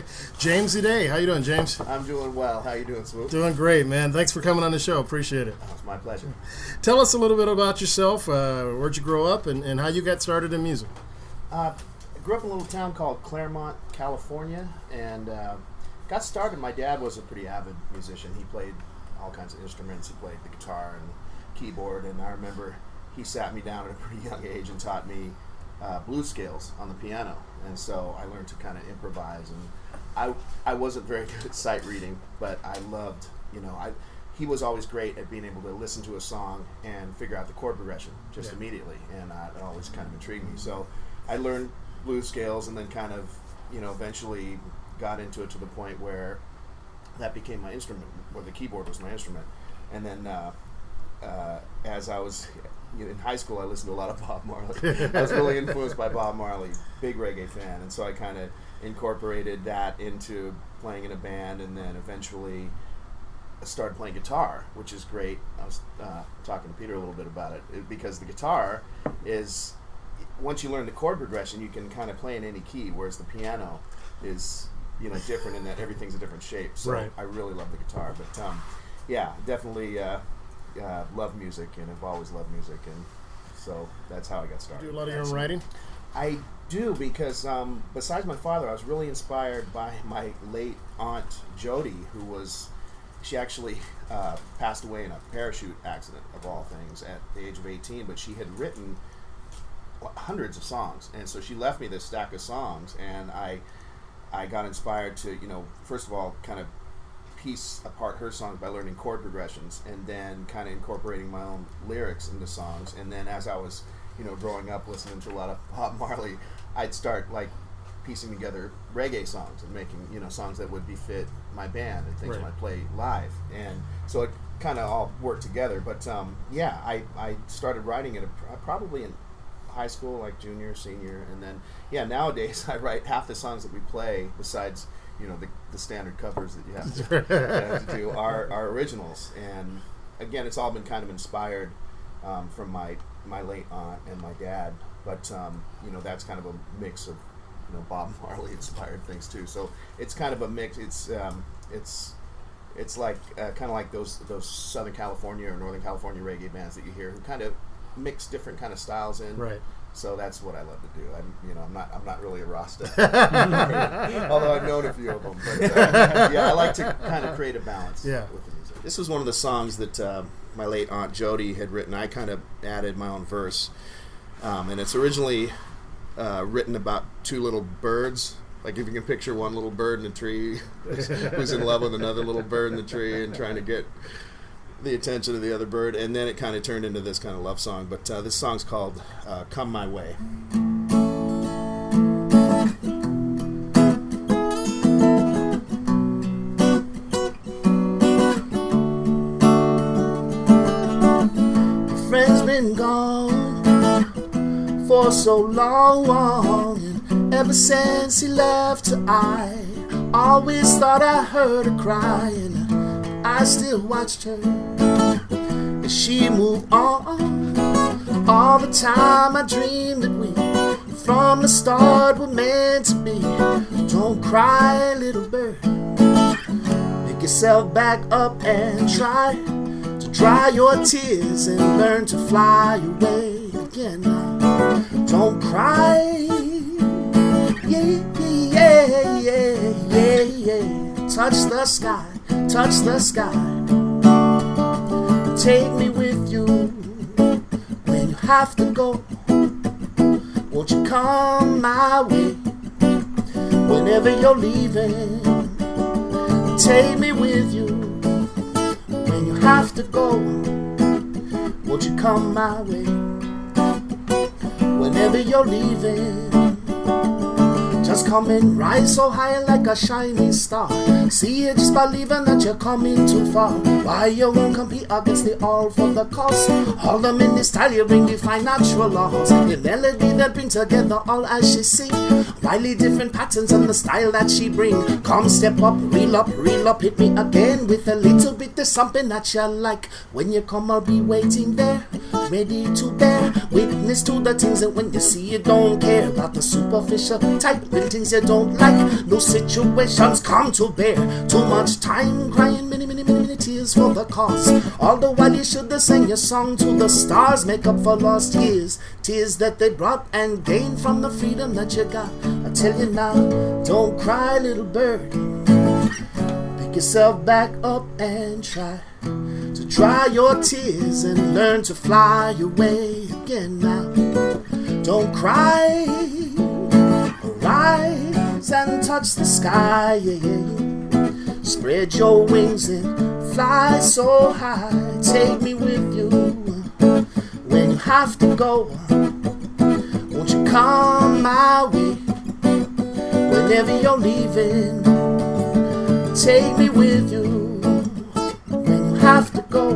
today. James Eeday. How you doing, James? I'm doing well. How you doing, Swoop? Doing great, man. Thanks for coming on the show. Appreciate it. Oh, it's my pleasure. Tell us a little bit about yourself. Where'd you grow up and how you got started in music? I grew up in a little town called Claremont, California, and got started. My dad was a pretty avid musician. He played all kinds of instruments. He played the guitar and keyboard, and I remember he sat me down at a pretty young age and taught me blues scales on the piano, and so I learned to kind of improvise. And I wasn't very good at sight reading, but I loved, he was always great at being able to listen to a song and figure out the chord progression just immediately, and it always kind of intrigued me. So I learned blues scales, and then kind of, eventually got into it to the point where that became my instrument, where the keyboard was my instrument. And then as I was in high school, I listened to a lot of Bob Marley. I was really influenced by Bob Marley, big reggae fan, and so I kind of incorporated that into playing in a band, and then eventually started playing guitar, which is great. I was talking to Peter a little bit about it, because the guitar is, once you learn the chord progression, you can kind of play in any key, whereas the piano is different in that everything's a different shape. So right. I really love the guitar, but definitely love music, and have always loved music, and so that's how I got started. Do a lot of your own writing? I do, because besides my father, I was really inspired by my late aunt Jody, she actually passed away in a parachute accident, of all things, at the age of 18, but she had written hundreds of songs, and so she left me this stack of songs, and I got inspired to, first of all, kind of piece apart her songs by learning chord progressions, and then kind of incorporating my own lyrics into songs. And then as I was, growing up listening to a lot of Bob Marley, I'd start piecing together reggae songs and making, songs that would befit my band and things right. I might play live. And so it kind of all worked together. But I started writing it probably in high school, like junior, senior, and then nowadays I write half the songs that we play, besides the standard covers that you have to do, are originals. And again, it's all been kind of inspired from my late aunt and my dad, but that's kind of a mix of Bob Marley inspired things too. So it's kind of a mix. It's like kind of like those Southern California or Northern California reggae bands that you hear, who kind of mix different kind of styles in. Right. So that's what I love to do. I'm not really a Rasta, although I've known a few of them. But I like to kind of create a balance with the music. This was one of the songs that my late aunt Jody had written. I kind of added my own verse, and it's originally written about two little birds. Like, if you can picture one little bird in a tree who's in love with another little bird in the tree and trying to get the attention of the other bird, and then it kind of turned into this kind of love song. But this song's called Come My Way. My friend's been gone for so long, and ever since he left, I always thought I heard her crying. I still watched her as she moved on. All the time I dreamed that we, from the start, were meant to be. Don't cry, little bird. Pick yourself back up and try to dry your tears and learn to fly away again. Don't cry. Yeah, yeah, yeah, yeah, yeah. Touch the sky. Touch the sky. Take me with you when you have to go. Won't you come my way whenever you're leaving? Take me with you when you have to go. Won't you come my way whenever you're leaving? Just come and rise so high like a shining star. See it just by leaving that you're coming too far. Why you won't compete against the all for the cause? All them in this style you bring define natural laws. The melody that bring together all as she sing. Wildly different patterns and the style that she bring. Come step up, reel up, hit me again with a little bit of something that you like. When you come I'll be waiting there. ready to bear witness to the things that when you see you don't care about the superficial type, little things you don't like. No situations come to bear. Too much time crying, many tears for the cause. All the while you should have sang your song to the stars, make up for lost years, tears that they brought and gained from the freedom that you got. I tell you now, don't cry, little bird. Pick yourself back up and try to dry your tears and learn to fly away again now. Don't cry, rise and touch the sky, yeah. Spread your wings and fly so high. Take me with you when you have to go. Won't you come my way whenever you're leaving? Take me with you when you have to go.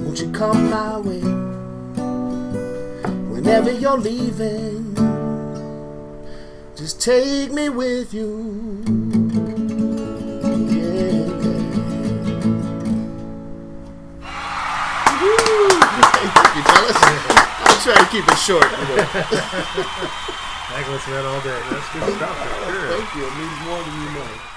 Won't you come my way whenever you're leaving? Just take me with you. Yeah. Thank you, fellas. I'll try to keep it short. I can listen to that all day. That's good stuff. For sure. Thank you. It means more than you know.